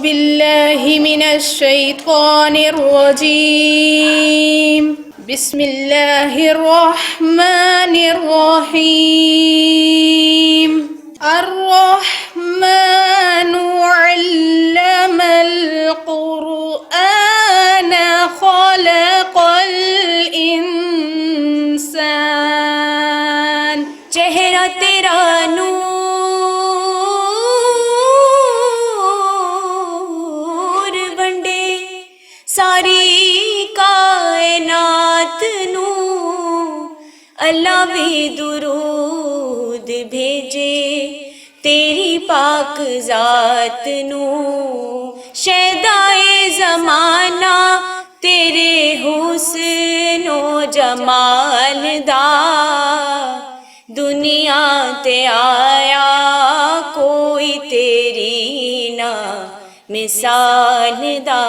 बिल्लाहि मिनश शैतानिर रजीम बिस्मिल्लाहिर रहमानिर रहीम अर्रहमानु अल्लमल क़ुरआन ख़लक़ल इंसान। चेहरा तेरा नूर वंडे सारी कायनात नू, अल्लाह भी दुरूद भेजे तेरी पाक जात नू। शहदाए ज़माना तेरे हुस्नो जमाल दा, दुनिया ते आया कोई तेरी ना मिसाल दा।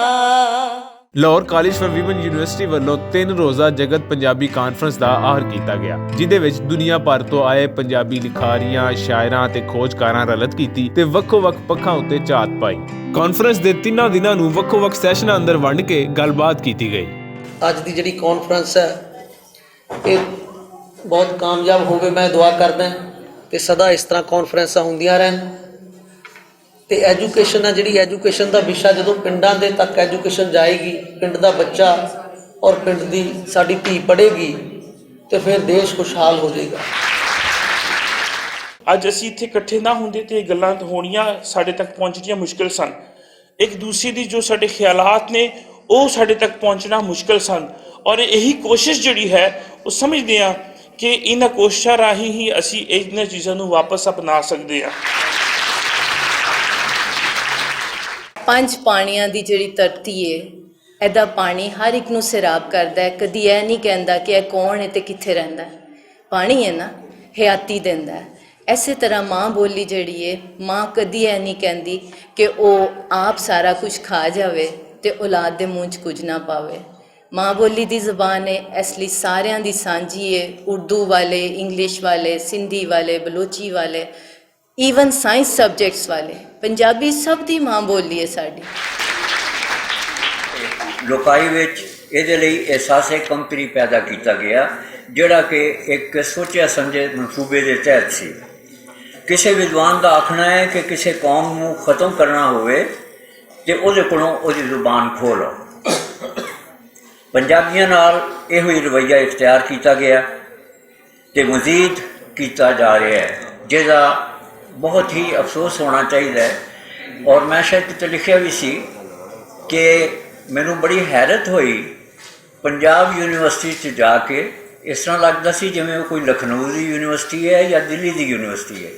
Lahore college for women university ਵੱਲੋਂ 3 ਰੋਜ਼ਾ ਜਗਤ ਪੰਜਾਬੀ ਕਾਨਫਰੰਸ ਦਾ ਆਹਰ ਕੀਤਾ ਗਿਆ, ਜਿਦੇ ਵਿੱਚ ਦੁਨੀਆ ਭਰ ਤੋਂ ਆਏ ਪੰਜਾਬੀ ਲਿਖਾਰੀਆਂ, ਸ਼ਾਇਰਾਂ ਤੇ ਖੋਜਕਾਰਾਂ ਰਲਤ ਕੀਤੀ ਤੇ ਵੱਖੋ-ਵੱਖ ਪੱਖਾਂ ਉੱਤੇ ਝਾਤ ਪਾਈ। ਕਾਨਫਰੰਸ ਦੇ 3 ਦਿਨਾਂ ਨੂੰ ਵੱਖੋ-ਵੱਖ ਸੈਸ਼ਨਾਂ ਅੰਦਰ ਵੰਡ ਕੇ ਗੱਲਬਾਤ ਕੀਤੀ ਗਈ। ਅੱਜ ਦੀ ਜਿਹੜੀ ਕਾਨਫਰੰਸ ਹੈ ਇਹ ਬਹੁਤ ਕਾਮਯਾਬ ਹੋਵੇ, ਮੈਂ ਦੁਆ ਕਰਦਾ ਤੇ ਸਦਾ ਇਸ ਤਰ੍ਹਾਂ ਕਾਨਫਰੰਸਾਂ ਹੁੰਦੀਆਂ ਰਹਿਣ। ਤੇ ਐਜੂਕੇਸ਼ਨ ਹੈ ਜਿਹੜੀ, ਐਜੂਕੇਸ਼ਨ ਦਾ ਵਿਸ਼ਾ ਜਦੋਂ ਪਿੰਡਾਂ ਦੇ ਤੱਕ ਐਜੂਕੇਸ਼ਨ ਜਾਏਗੀ, ਪਿੰਡ ਦਾ ਬੱਚਾ ਔਰ ਪਿੰਡ ਦੀ ਸਾਡੀ ਧੀ ਪੜ੍ਹੇਗੀ ਤੇ ਫਿਰ ਦੇਸ਼ ਖੁਸ਼ਹਾਲ ਹੋ ਜਾਏਗਾ। ਅੱਜ ਅਸੀਂ ਇੱਥੇ ਇਕੱਠੇ ਨਾ ਹੁੰਦੇ ਤੇ ਇਹ ਗੱਲਾਂ ਹੋਣੀਆਂ ਸਾਡੇ ਤੱਕ ਪਹੁੰਚਣੀਆਂ ਮੁਸ਼ਕਿਲ ਸਨ। ਇੱਕ ਦੂਸਰੇ ਦੀ ਜੋ ਸਾਡੇ ਖਿਆਲਾਤ ਨੇ ਉਹ ਸਾਡੇ ਤੱਕ ਪਹੁੰਚਣਾ ਮੁਸ਼ਕਿਲ ਸਨ, ਔਰ ਇਹੀ ਕੋਸ਼ਿਸ਼ ਜਿਹੜੀ ਹੈ ਉਹ ਸਮਝਦੇ ਹਾਂ ਕਿ ਇਹਨਾਂ ਕੋਸ਼ਿਸ਼ਾਂ ਰਾਹੀਂ ਹੀ ਅਸੀਂ ਇਹਨਾਂ ਚੀਜ਼ਾਂ ਨੂੰ ਵਾਪਸ ਅਪਣਾ ਸਕਦੇ ਹਾਂ। पंज पानियां दी जिहड़ी धरती है, इहदा पानी हर एक नूं सैराब करदा है। कदी यह नहीं कहता कि यह कौन है ते कित्थे रहिंदा है। पानी है ना, हयाती दिंदा है। इसे तरह माँ बोली जिहड़ी है, माँ कदी यह नहीं कहती कि वह आप सारा कुछ खा जावे ते औलाद दे मूँह च कुछ ना पावे। माँ बोली दी ज़बान है, इसलिए सारियां दी सांझी है। उर्दू वाले, इंग्लिश वाले, सिंधी वाले, बलोची वाले, ਈਵਨ ਸਾਇੰਸ ਸਬਜੈਕਟਸ ਵਾਲੇ, ਪੰਜਾਬੀ ਸਭ ਦੀ ਮਾਂ ਬੋਲੀ ਹੈ ਸਾਡੀ। ਲੋਕਾਈ ਵਿੱਚ ਇਹਦੇ ਲਈ ਅਹਿਸਾਸੇ ਕੰਪਨੀ ਪੈਦਾ ਕੀਤਾ ਗਿਆ, ਜਿਹੜਾ ਕਿ ਇੱਕ ਸੋਚਿਆ ਸਮਝੇ ਮਨਸੂਬੇ ਦੇ ਤਹਿਤ ਸੀ। ਕਿਸੇ ਵਿਦਵਾਨ ਦਾ ਆਖਣਾ ਹੈ ਕਿ ਕਿਸੇ ਕੌਮ ਨੂੰ ਖਤਮ ਕਰਨਾ ਹੋਵੇ ਤੇ ਉਹਦੇ ਕੋਲੋਂ ਉਹਦੀ ਜ਼ੁਬਾਨ ਖੋਲ੍ਹੋ। ਪੰਜਾਬੀਆਂ ਨਾਲ ਇਹੋ ਹੀ ਰਵੱਈਆ ਇਖਤਿਆਰ ਕੀਤਾ ਗਿਆ ਤੇ ਮਜ਼ੀਦ ਕੀਤਾ ਜਾ ਰਿਹਾ ਹੈ, ਜਿਹਦਾ बहुत ही अफसोस होना चाहिए। और मैं शायद किते लिखिया भी सी कि मैनू बड़ी हैरत हुई पंजाब यूनिवर्सिटी च जाके, इस तरह लगता सी जिवें कोई लखनऊ की यूनिवर्सिटी है या दिल्ली की यूनिवर्सिटी है।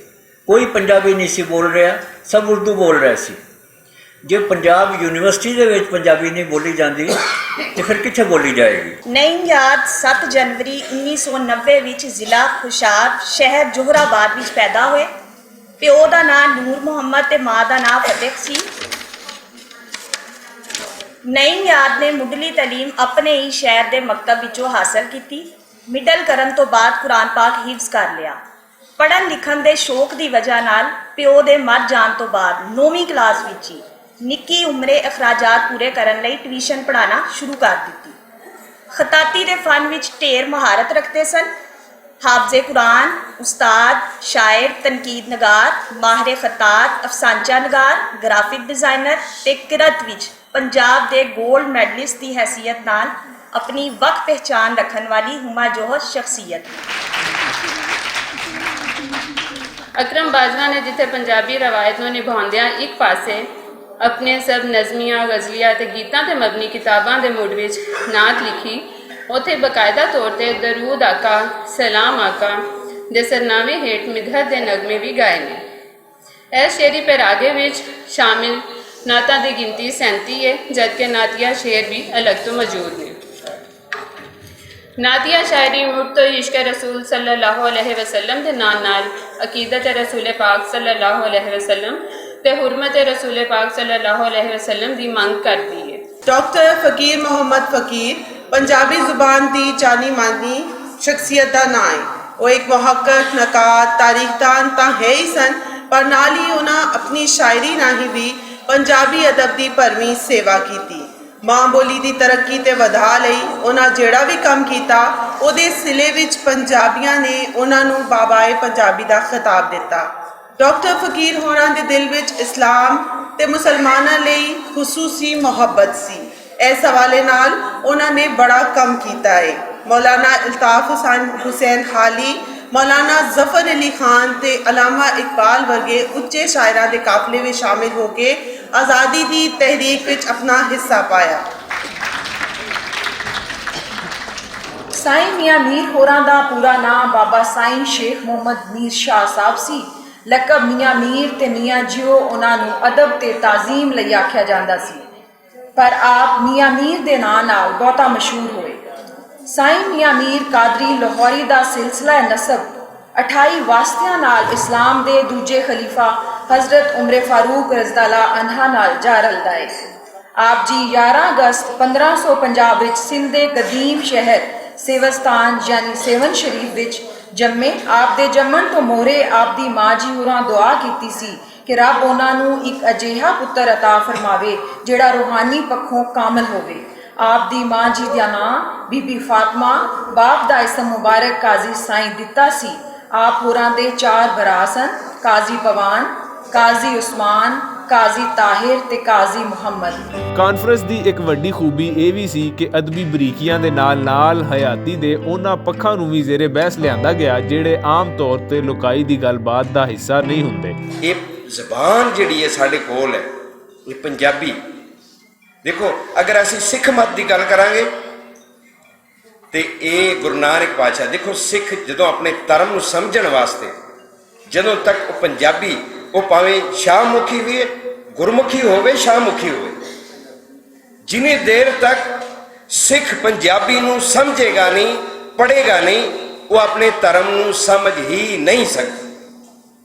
कोई पंजाबी नहीं सी बोल रहा, सब उर्दू बोल रहे सी। जे पंजाब यूनिवर्सिटी दे विच पंजाबी नहीं बोली जाती तो फिर कित्थे बोली जाएगी। नई याद 7 जनवरी 1990 विच जिला खुशाब शहर जोहराबाद विच पैदा होए। प्यो का नाम नूर मुहम्मद ते माँ का नाम फतेह सी। नई याद ने मुढ़ली तलीम अपने ही शहर के मकतब विचों हासिल की। मिडल करन तो बाद कुरान पाक हिफ्ज कर लिया। पढ़न लिखन के शौक की वजह नाल प्यो के मर जान तो बाद 9वीं क्लास विच ही निक्की उमरे अखराजात पूरे करन लई ट्यूशन पढ़ाना शुरू कर दी। खताती के फन विच ढेर महारत रखते सन। हाफजे कुरान, उस्ताद, शायर, तनकीद नगार, माहिर खतात, अफसांचा नगार, ग्राफिक डिज़ाइनर ते किरत विच पंजाब के गोल्ड मैडलिस्ट की हैसियत नाल अपनी वक्त पहचान रखने वाली हुमाजोहर शख्सियत। अकरम बाजवा ने जिथे पंजाबी रवायत नूं निभाउंदिआं एक पासे अपने सब नज़मियां, गज़लियां ते गीतां ते मबनी किताबां दे मुड़ विच नात लिखी, उत्थे बाकायदा तौर पर दरूद आका, सलाम आका दे सरनामे हेठ मिधहत दे नगमे भी गाए ने। इस शेरी पैरागे विच शामिल नातां दी गिनती 37 है, जबकि नातिया शेर भी अलग तो मौजूद ने। नातिया शायरी मुड़ तो इश्क रसूल सल्लल्लाहु अलैहि वसल्लम दे नाल अकीदत रसूल पाक सल्लल्लाहु अलैहि वसल्लम ते हुरमत रसूल पाक सल्लल्लाहु अलैहि वसल्लम दी मंग करती है। डॉक्टर फकीर मोहम्मद फकीर पंजाबी जुबान की जानी मानी शख्सियत का नाम है। वो एक मुहक्किक, नकाद, तारीखदान तो है ही सन, पर नाल ही उन्हें अपनी शायरी राही भी ਪੰਜਾਬੀ ਅਦਬ ਦੀ ਭਰਵੀਂ ਸੇਵਾ ਕੀਤੀ। ਮਾਂ ਬੋਲੀ ਦੀ ਤਰੱਕੀ ਤੇ ਵਧਾ ਲਈ ਉਹਨਾਂ ਜਿਹੜਾ ਵੀ ਕੰਮ ਕੀਤਾ ਉਹਦੇ ਸਿਲੇ ਵਿੱਚ ਪੰਜਾਬੀਆਂ ਨੇ ਉਹਨਾਂ ਨੂੰ ਬਾਬਾਏ ਪੰਜਾਬੀ ਦਾ ਖਿਤਾਬ ਦਿੱਤਾ। ਡਾਕਟਰ ਫਕੀਰ ਹੋਰਾਂ ਦੇ ਦਿਲ ਵਿੱਚ ਇਸਲਾਮ ਤੇ ਮੁਸਲਮਾਨਾਂ ਲਈ ਖੁਸੂਸੀ ਮੁਹੱਬਤ ਸੀ। ਇਸ ਹਵਾਲੇ ਨਾਲ ਉਹਨਾਂ ਨੇ ਬੜਾ ਕੰਮ ਕੀਤਾ ਹੈ। ਮੌਲਾਨਾ ਅਲਤਾਫ ਹੁਸੈਨ ਹਾਲੀ, ਮੌਲਾਨਾ ਜ਼ਫਰ ਅਲੀ ਖਾਨ ਤੇ ਅਲਾਮਾ ਇਕਬਾਲ ਵਰਗੇ ਉੱਚੇ ਸ਼ਾਇਰਾਂ ਦੇ ਕਾਫਲੇ ਵਿੱਚ ਸ਼ਾਮਿਲ ਹੋ ਕੇ ਆਜ਼ਾਦੀ ਦੀ ਤਹਿਰੀਕ ਵਿੱਚ ਆਪਣਾ ਹਿੱਸਾ ਪਾਇਆ। ਸਾਈਂ ਮੀਆਂ ਮੀਰ ਹੋਰਾਂ ਦਾ ਪੂਰਾ ਨਾਮ ਬਾਬਾ ਸਾਈਂ ਸ਼ੇਖ ਮੁਹੰਮਦ ਮੀਰ ਸ਼ਾਹ ਸਾਹਿਬ ਸੀ। ਲਕਬ ਮੀਆਂ ਮੀਰ ਤੇ ਮੀਆਂ ਜਿਉ ਉਹਨਾਂ ਨੂੰ ਅਦਬ ਤੇ ਤਾਜ਼ੀਮ ਲਈ ਆਖਿਆ ਜਾਂਦਾ ਸੀ, ਪਰ ਆਪ ਮੀਆਂ ਮੀਰ ਦੇ ਨਾਂ ਨਾਲ ਬਹੁਤਾ ਮਸ਼ਹੂਰ ਹੋਏ। ਸਾਈਂ ਮੀਆਂ ਮੀਰ ਕਾਦਰੀ ਲਾਹੌਰੀ ਦਾ ਸਿਲਸਿਲਾ ਨਸਬ 28 ਵਾਸਤਿਆਂ ਨਾਲ ਇਸਲਾਮ ਦੇ ਦੂਜੇ ਖਲੀਫਾ ਹਜ਼ਰਤ ਉਮਰ ਫਾਰੂਕ ਰਜ਼ੀਅੱਲਾਹੁ ਅਨਹਾ ਨਾਲ ਜਾ ਰਲਦਾ ਹੈ। ਆਪ ਜੀ 11 ਅਗਸਤ 1550 ਵਿੱਚ ਸਿੰਧ ਦੇ ਕਦੀਮ ਸ਼ਹਿਰ ਸੇਵਸਤਾਨ ਯਾਨੀ ਸੇਵਨ ਸ਼ਰੀਫ ਵਿੱਚ ਜੰਮੇ। ਆਪ ਦੇ ਜੰਮਣ ਤੋਂ ਮੋਹਰੇ ਆਪ ਦੀ ਮਾਂ ਜੀ ਹੋਰਾਂ ਦੁਆ ਕੀਤੀ ਸੀ ਕਿ ਰੱਬ ਉਹਨਾਂ ਨੂੰ ਇੱਕ ਅਜਿਹਾ ਪੁੱਤਰ ਅਤਾ ਫਰਮਾਵੇ ਜਿਹੜਾ ਰੂਹਾਨੀ ਪੱਖੋਂ ਕਾਮਲ ਹੋਵੇ। ਆਪ ਦੀ ਮਾਂ ਜੀ ਦਾ ਨਾਂ ਬੀਬੀ ਫਾਤਮਾ, ਬਾਪ ਦਾ ਇਸਮ ਮੁਬਾਰਕ ਕਾਜ਼ੀ ਸਾਈਂ ਦਿੱਤਾ ਸੀ। ਆਪ ਹੋਰਾਂ ਦੇ 4 ਭਰਾ ਸਨ, ਕਾਜ਼ੀ ਪਵਾਨ, ਕਾਜ਼ੀ ਉਸਮਾਨ, ਕਾਜ਼ੀ ਤਾਹਿਰ ਤੇ ਕਾਜ਼ੀ ਮੁਹੰਮਦ। ਕਾਨਫਰੰਸ ਦੀ ਇੱਕ ਵੱਡੀ ਖੂਬੀ ਇਹ ਵੀ ਸੀ ਕਿ ਅਦਬੀ ਬਰੀਕੀਆਂ ਦੇ ਨਾਲ ਹਯਾਤੀ ਦੇ ਉਹਨਾਂ ਪੱਖਾਂ ਨੂੰ ਵੀ ਜ਼ੇਰੇ ਬਹਿਸ ਲਿਆਂਦਾ ਗਿਆ ਜਿਹੜੇ ਆਮ ਤੌਰ ਤੇ ਲੁਕਾਈ ਦੀ ਗੱਲਬਾਤ ਦਾ ਹਿੱਸਾ ਨਹੀਂ ਹੁੰਦੇ। ਇਹ ਜ਼ਬਾਨ ਜਿਹੜੀ ਹੈ ਸਾਡੇ ਕੋਲ ਹੈ, ਇਹ ਪੰਜਾਬੀ। ਦੇਖੋ, ਅਗਰ ਅਸੀਂ ਸਿੱਖ ਮਤ ਦੀ ਗੱਲ ਕਰਾਂਗੇ ਤੇ ਇਹ ਗੁਰੂ ਨਾਨਕ ਪਾਤਸ਼ਾਹ, ਦੇਖੋ ਸਿੱਖ ਜਦੋਂ ਆਪਣੇ ਧਰਮ ਨੂੰ ਸਮਝਣ ਵਾਸਤੇ ਜਦੋਂ ਤੱਕ ਉਹ ਪੰਜਾਬੀ, ਉਹ ਭਾਵੇਂ ਸ਼ਾਹਮੁਖੀ ਵੀ ਗੁਰਮੁਖੀ ਹੋਵੇ ਸ਼ਾਹਮੁਖੀ ਹੋਵੇ, ਜਿੰਨੀ ਦੇਰ ਤੱਕ ਸਿੱਖ ਪੰਜਾਬੀ ਨੂੰ ਸਮਝੇਗਾ ਨਹੀਂ, ਪੜ੍ਹੇਗਾ ਨਹੀਂ, ਉਹ ਆਪਣੇ ਧਰਮ ਨੂੰ ਸਮਝ ਹੀ ਨਹੀਂ ਸਕਦਾ,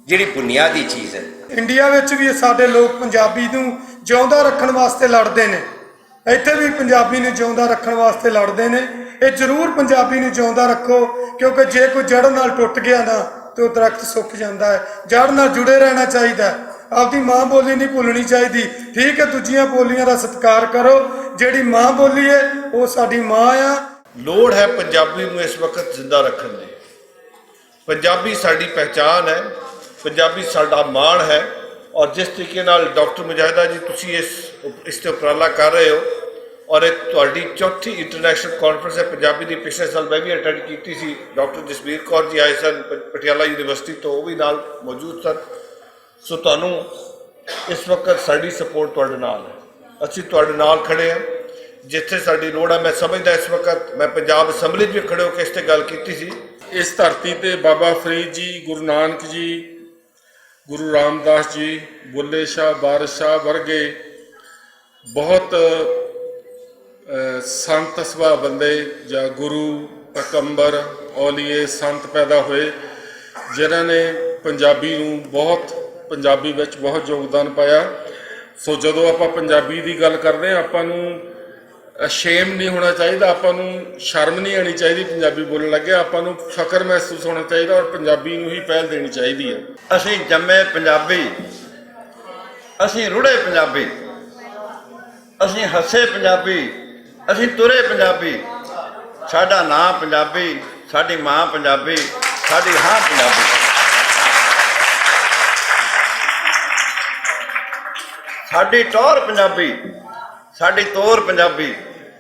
ਜਿਹੜੀ ਬੁਨਿਆਦੀ ਚੀਜ਼ ਹੈ। ਇੰਡੀਆ ਵਿੱਚ ਵੀ ਸਾਡੇ ਲੋਕ ਪੰਜਾਬੀ ਨੂੰ ਜਿਉਂਦਾ ਰੱਖਣ ਵਾਸਤੇ ਲੜਦੇ ਨੇ, ਇੱਥੇ ਵੀ ਪੰਜਾਬੀ ਨੂੰ ਜਿਉਂਦਾ ਰੱਖਣ ਵਾਸਤੇ ਲੜਦੇ ਨੇ। ਇਹ ਜ਼ਰੂਰ ਪੰਜਾਬੀ ਨੂੰ ਜਿਉਂਦਾ ਰੱਖੋ, ਕਿਉਂਕਿ ਜੇ ਕੋਈ ਜੜ ਨਾਲ ਟੁੱਟ ਗਿਆ ਨਾ ਤੇ ਉਹ ਦਰਖਤ ਸੁੱਕ ਜਾਂਦਾ ਹੈ। ਜੜ ਨਾਲ ਜੁੜੇ ਰਹਿਣਾ ਚਾਹੀਦਾ, ਆਪਦੀ ਮਾਂ ਬੋਲੀ ਨਹੀਂ ਭੁੱਲਣੀ ਚਾਹੀਦੀ। ਠੀਕ ਹੈ, ਦੂਜੀਆਂ ਬੋਲੀਆਂ ਦਾ ਸਤਿਕਾਰ ਕਰੋ, ਜਿਹੜੀ ਮਾਂ ਬੋਲੀ ਹੈ ਉਹ ਸਾਡੀ ਮਾਂ ਆ। ਲੋੜ ਹੈ ਪੰਜਾਬੀ ਨੂੰ ਇਸ ਵਕਤ ਜ਼ਿੰਦਾ ਰੱਖਣ ਦੀ। ਪੰਜਾਬੀ ਸਾਡੀ ਪਹਿਚਾਨ ਹੈ, ਪੰਜਾਬੀ ਸਾਡਾ ਮਾਣ ਹੈ। ਔਰ ਜਿਸ ਤਰੀਕੇ ਨਾਲ ਡਾਕਟਰ ਮੁਜਾਹਿਦਾ ਜੀ ਤੁਸੀਂ ਇਸ ਤੇ ਉਪਰਾਲਾ ਕਰ ਰਹੇ ਹੋ, ਔਰ ਇਹ ਤੁਹਾਡੀ ਚੌਥੀ ਇੰਟਰਨੈਸ਼ਨਲ ਕਾਨਫਰੰਸ ਹੈ ਪੰਜਾਬੀ ਦੀ। ਪਿਛਲੇ ਸਾਲ ਮੈਂ ਵੀ ਅਟੈਂਡ ਕੀਤੀ ਸੀ, ਡਾਕਟਰ ਜਸਬੀਰ ਕੌਰ ਜੀ ਆਏ ਸਨ ਪਟਿਆਲਾ ਯੂਨੀਵਰਸਿਟੀ ਤੋਂ, ਉਹ ਵੀ ਨਾਲ ਮੌਜੂਦ ਸਨ। ਸੋ ਤੁਹਾਨੂੰ ਇਸ ਵਕਤ ਸਾਡੀ ਸਪੋਰਟ ਤੁਹਾਡੇ ਨਾਲ ਹੈ, ਅਸੀਂ ਤੁਹਾਡੇ ਨਾਲ ਖੜੇ ਹਾਂ ਜਿੱਥੇ ਸਾਡੀ ਲੋੜ ਹੈ। ਮੈਂ ਸਮਝਦਾ ਇਸ ਵਕਤ ਮੈਂ ਪੰਜਾਬ ਅਸੈਂਬਲੀ 'ਚ ਵੀ ਖੜੇ ਹੋ ਕੇ ਇਸ 'ਤੇ ਗੱਲ ਕੀਤੀ ਸੀ। ਇਸ ਧਰਤੀ ਤੇ ਬਾਬਾ ਫਰੀਦ ਜੀ, ਗੁਰੂ ਨਾਨਕ ਜੀ, ਗੁਰੂ ਰਾਮਦਾਸ ਜੀ, ਬੁੱਲੇ ਸ਼ਾਹ, ਬਾਰਿਸ਼ ਸ਼ਾਹ ਵਰਗੇ ਬਹੁਤ ਸੰਤ ਸੁਭਾਅ ਬੰਦੇ ਜਾਂ ਗੁਰੂ, ਪੈਗੰਬਰ, ਔਲੀਏ, ਸੰਤ ਪੈਦਾ ਹੋਏ ਜਿਨ੍ਹਾਂ ਨੇ ਪੰਜਾਬੀ ਨੂੰ ਪੰਜਾਬੀ ਵਿੱਚ ਬਹੁਤ ਯੋਗਦਾਨ ਪਾਇਆ। ਸੋ ਜਦੋਂ ਆਪਾਂ ਪੰਜਾਬੀ ਦੀ ਗੱਲ ਕਰਦੇ ਹਾਂ, ਆਪਾਂ ਨੂੰ ਸ਼ੇਮ ਨਹੀਂ ਹੋਣਾ ਚਾਹੀਦਾ, ਆਪਾਂ ਨੂੰ ਸ਼ਰਮ ਨਹੀਂ ਆਉਣੀ ਚਾਹੀਦੀ ਪੰਜਾਬੀ ਬੋਲਣ ਲੱਗੇ, ਆਪਾਂ ਨੂੰ ਫਖਰ ਮਹਿਸੂਸ ਹੋਣਾ ਚਾਹੀਦਾ ਔਰ ਪੰਜਾਬੀ ਨੂੰ ਹੀ ਪਹਿਲ ਦੇਣੀ ਚਾਹੀਦੀ ਹੈ। ਅਸੀਂ ਜੰਮੇ ਪੰਜਾਬੀ, ਅਸੀਂ ਰੁੜੇ ਪੰਜਾਬੀ, ਅਸੀਂ ਹੱਸੇ ਪੰਜਾਬੀ, ਅਸੀਂ ਤੁਰੇ ਪੰਜਾਬੀ, ਸਾਡਾ ਨਾਂ ਪੰਜਾਬੀ, ਸਾਡੀ ਮਾਂ ਪੰਜਾਬੀ, ਸਾਡੀ ਹਾਂ ਪੰਜਾਬੀ। ਸਾਡੀ ਟੌਰ ਪੰਜਾਬੀ, ਸਾਡੀ ਤੋਰ ਪੰਜਾਬੀ,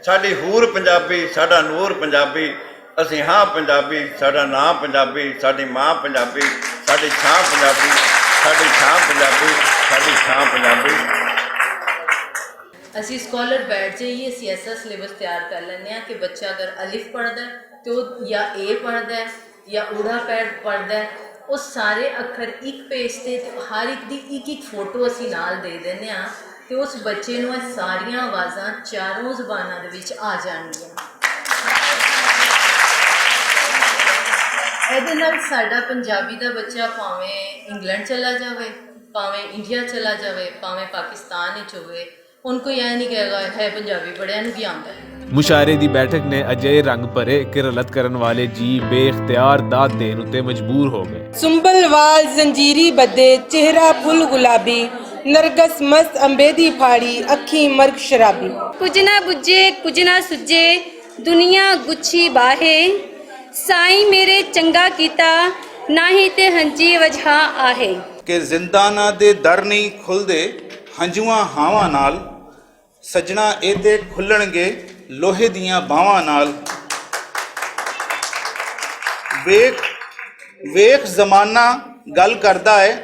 ਸਾਡੀ ਹੂਰ ਪੰਜਾਬੀ, ਸਾਡਾ ਨੂਰ ਪੰਜਾਬੀ, ਅਸੀਂ ਹਾਂ ਪੰਜਾਬੀ, ਸਾਡਾ ਨਾਂ ਪੰਜਾਬੀ, ਸਾਡੀ ਮਾਂ ਪੰਜਾਬੀ, ਸਾਡੀ ਛਾਂ ਪੰਜਾਬੀ, ਸਾਡੀ ਛਾਂ ਪੰਜਾਬੀ, ਸਾਡੀ ਛਾਂ ਪੰਜਾਬੀ। ਅਸੀਂ ਸਕਾਲਰ ਬੈਠ ਜਾਈਏ, ਅਸੀਂ ਐਸਾ ਸਿਲੇਬਸ ਤਿਆਰ ਕਰ ਲੈਂਦੇ ਹਾਂ ਕਿ ਬੱਚਾ ਅਗਰ ਅਲਿਫ ਪੜ੍ਹਦਾ ਤੇ ਉਹ ਜਾਂ ਏ ਪੜ੍ਹਦਾ ਜਾਂ ਊੜਾ ਪੈਡ ਪੜ੍ਹਦਾ, ਉਹ ਸਾਰੇ ਅੱਖਰ ਇੱਕ ਪੇਜ 'ਤੇ ਹਰ ਇੱਕ ਦੀ ਇੱਕ ਫੋਟੋ ਅਸੀਂ ਨਾਲ ਦੇ ਦਿੰਦੇ ਹਾਂ ਤੇ ਉਸ ਬੱਚੇ ਨੂੰ ਇਹ ਸਾਰੀਆਂ ਆਵਾਜ਼ਾਂ ਚਾਰੋਂ ਜ਼ੁਬਾਨਾਂ ਦੇ ਵਿੱਚ ਆ ਜਾਣਗੀਆਂ। ਇਹਦੇ ਨਾਲ ਸਾਡਾ ਪੰਜਾਬੀ ਦਾ ਬੱਚਾ ਭਾਵੇਂ ਇੰਗਲੈਂਡ ਚਲਾ ਜਾਵੇ, ਭਾਵੇਂ ਇੰਡੀਆ ਚਲਾ ਜਾਵੇ, ਭਾਵੇਂ ਪਾਕਿਸਤਾਨ ਵਿੱਚ ਹੋਵੇ, ਹੁਣ ਕੋਈ ਇਹ ਨਹੀਂ ਕਹੇਗਾ ਹੈ ਪੰਜਾਬੀ ਪੜ੍ਹਿਆ ਨੂੰ ਕੀ ਆਉਂਦਾ ਹੈ। ਮੁਸ਼ਾਇਰੇ ਦੀ ਬੈਠਕ ਨੇ ਅਜਿਹੇ ਰੰਗ ਭਰੇ ਕਿ ਰਲਤ ਕਰਨ ਵਾਲੇ ਜੀ ਬੇਇਖਤਿਆਰ ਦਾਤ ਦੇਣ ਉੱਤੇ ਮਜਬੂਰ ਹੋ ਗਏ। ਸੁੰਬਲ ਵਾਲ ਜ਼ੰਜੀਰੀ ਬੱਦੇ, ਚਿਹਰਾ ਫੁੱਲ ਗੁਲਾਬੀ, ਨਰਗਸ ਮਸਤ ਅੰਬੇ ਦੀ ਫਾੜੀ ਅੱਖੀ ਮਰਗ ਸ਼ਰਾਬੀ। ਕੁਝ ਨਾ ਬੁੱਝੇ ਕੁਝ ਨਾ ਸੁੱਝੇ ਦੁਨੀਆ ਗੁੱਛੀ ਬਾਹੇ ਸਾਈਂ ਮੇਰੇ ਚੰਗਾ ਕੀਤਾ ਨਾਹੀ ਤੇ ਹੰਜੀ ਵਜ੍ਹਾ ਆਹੇ। ਕਿ ਜ਼ਿੰਦਾਨਾਂ ਦੇ ਦਰ ਨਹੀਂ ਖੁੱਲਦੇ ਹੰਝੂਆਂ ਹਾਵਾਂ ਨਾਲ ਸੱਜਣਾ ਇਹਦੇ ਖੁੱਲਣਗੇ ਲੋਹੇ ਦੀਆਂ ਬਾਹਾਂ ਨਾਲ। ਵੇਖ ਜ਼ਮਾਨਾ ਗੱਲ ਕਰਦਾ ਹੈ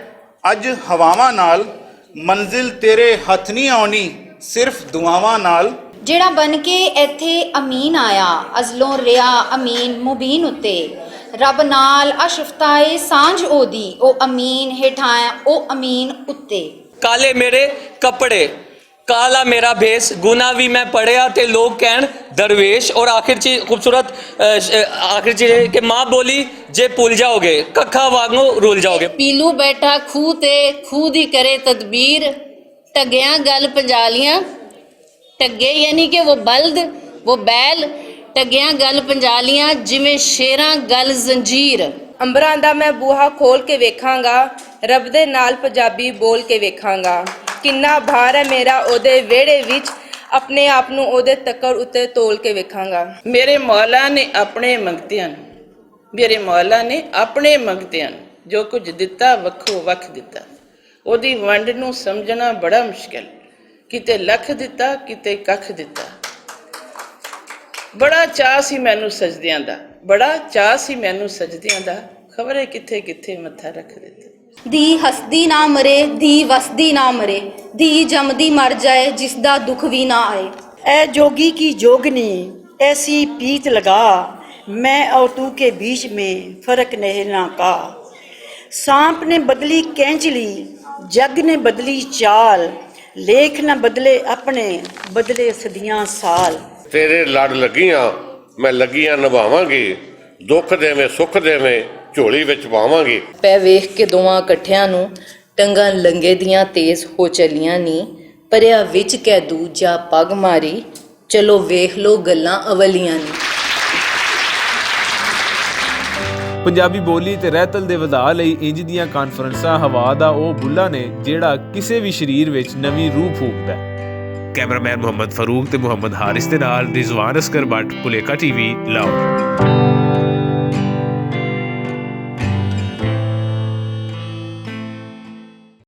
ਅੱਜ ਹਵਾਵਾਂ ਨਾਲ ਮੰਜ਼ਿਲ ਤੇਰੇ ਹੱਥ ਨਹੀਂ ਆਉਣੀ ਸਿਰਫ ਦੁਆਵਾਂ ਨਾਲ। ਜਿਹੜਾ ਬਨ ਕੇ ਇੱਥੇ ਅਮੀਨ ਆਇਆ ਅਜ਼ਲੋਂ ਰਿਆ ਅਮੀਨ ਮੁਬੀਨ ਉੱਤੇ ਰੱਬ ਨਾਲ ਅਸ਼ਫਤਾਏ ਸਾਂਝ ਉਹਦੀ ਉਹ ਅਮੀਨ ਹੇਠਾਂ ਉਹ ਅਮੀਨ ਉੱਤੇ। ਕਾਲੇ ਮੇਰੇ ਕੱਪੜੇ ਕਾਲਾ ਮੇਰਾ ਭੇਸ ਗੁਨਾ ਵੀ ਮੈਂ ਪੜਿਆ ਤੇ ਲੋਕ ਕਹਿਣ ਦਰਵੇਸ਼। ਔਰ ਆਖਿਰ ਚ ਖੂਬਸੂਰਤ ਆਖਿਰ ਚ ਕਿ ਮਾਂ ਬੋਲੀ ਜੇ ਭੁੱਲ ਜਾਓਗੇ ਕੱਖਾ ਵਾਂਗੂ ਰੁੱਲ ਜਾਓਗੇ। ਪੀਲੂ ਬੈਠਾ ਖੂਹ ਤੇ ਖੂਹ ਦੀ ਕਰੇ ਤਦਬੀਰ ਟੱਗਿਆਂ ਗੱਲ ਪੰਜਾਲੀਆਂ ਟੱਗੇ ਯਾਨੀ ਕਿ ਉਹ ਬਲਦ ਉਹ ਬੈਲ ਟੱਗਿਆਂ ਗੱਲ ਪੰਜਾਲੀਆਂ ਜਿਵੇਂ ਸ਼ੇਰਾਂ ਗੱਲ ਜ਼ੰਜੀਰ। ਅੰਬਰਾਂ ਦਾ ਮੈਂ ਬੂਹਾ ਖੋਲ ਕੇ ਵੇਖਾਂਗਾ ਰੱਬ ਦੇ ਨਾਲ ਪੰਜਾਬੀ ਬੋਲ ਕੇ ਵੇਖਾਂਗਾ। ਕਿੰਨਾ ਭਾਰ ਹੈ ਮੇਰਾ ਉਹਦੇ ਵਿਹੜੇ ਵਿੱਚ ਆਪਣੇ ਆਪ ਨੂੰ ਉਹਦੇ ਤੱਕਰ ਉੱਤੇ ਤੋਲ ਕੇ ਵੇਖਾਂਗਾ। ਮੇਰੇ ਮੌਲਾ ਨੇ ਆਪਣੇ ਮੰਗਤਿਆਂ ਨੂੰ ਮੇਰੇ ਮੌਲਾ ਨੇ ਆਪਣੇ ਮੰਗਤਿਆਂ ਨੂੰ ਜੋ ਕੁਝ ਦਿੱਤਾ ਵੱਖੋ ਵੱਖ ਦਿੱਤਾ। ਉਹਦੀ ਵੰਡ ਨੂੰ ਸਮਝਣਾ ਬੜਾ ਮੁਸ਼ਕਿਲ ਕਿਤੇ ਲੱਖ ਦਿੱਤਾ ਕਿਤੇ ਕੱਖ ਦਿੱਤਾ। ਬੜਾ ਚਾਅ ਸੀ ਮੈਨੂੰ ਸਜਦਿਆਂ ਦਾ ਬੜਾ ਚਾਅ ਸੀ ਮੈਨੂੰ ਸਜਦਿਆਂ ਦਾ ਖਬਰੇ ਕਿੱਥੇ ਕਿੱਥੇ ਮੱਥਾ ਰੱਖ ਦਿੱਤਾ। ਦੀ ਹਸਦੀ ਨਾ ਮਰੇ ਦੀ ਵਸਦੀ ਨਾ ਮਰੇ ਦੀ ਜੰਮਦੀ ਮਰ ਜਾਏ ਜਿਸ ਦਾ ਦੁੱਖ ਵੀ ਨਾ ਆਏ। ऐ जोगी की जोगनी ऐसी पीत लगा मैं और तू के बीच में फर्क नहीं ना का। सांप ने बदली कैंचली जग ने बदली चाल लेख न बदले अपने बदले सदियां साल। ਤੇਰੇ ਲੜ ਲੱਗੀਆਂ ਮੈਂ ਲੱਗੀਆਂ ਨਿਭਾਵਾਂਗੀ ਦੁੱਖ ਦੇਵੇਂ ਸੁੱਖ ਦੇਵੇਂ ਝੋਲੀ ਵਿੱਚ ਪਾਵਾਂਗੀ। ਪੈ ਵੇਖ ਕੇ ਦੋਵਾਂ ਇਕੱਠਿਆਂ ਨੂੰ ਟੰਗਾਂ ਲੰਗੇ ਦੀਆਂ ਤੇਜ਼ ਹੋ ਚੱਲੀਆਂ ਨੀ ਪਰਿਆ ਵਿੱਚ ਕੈ ਦੂਜਾ ਪੱਗ ਮਾਰੀ ਚਲੋ ਵੇਖ ਲੋ ਗੱਲਾਂ ਅਵਲੀਆਂ ਨੀ। ਪੰਜਾਬੀ ਬੋਲੀ ਤੇ ਰਹਿਤਲ ਦੇ ਵਧਾ ਲਈ ਇੰਜ ਦੀਆਂ ਕਾਨਫਰੰਸਾਂ ਹਵਾ ਦਾ ਉਹ ਬੁੱਲਾ ਨੇ ਜਿਹੜਾ ਕਿਸੇ ਵੀ ਸਰੀਰ ਵਿੱਚ ਨਵੀਂ ਰੂਹ ਫੂਕਦਾ ਹੈ। ਕੈਮਰਾਮੈਨ ਮੁਹੰਮਦ ਫਾਰੂਕ ਤੇ ਮੁਹੰਮਦ ਹਾਰਿਸ ਦੇ ਨਾਲ ਰਿਜ਼ਵਾਨ ਅਸਕਰ ਬੱਟ ਭੁਲੇਖਾ ਟੀਵੀ ਲਾਹੌਰ।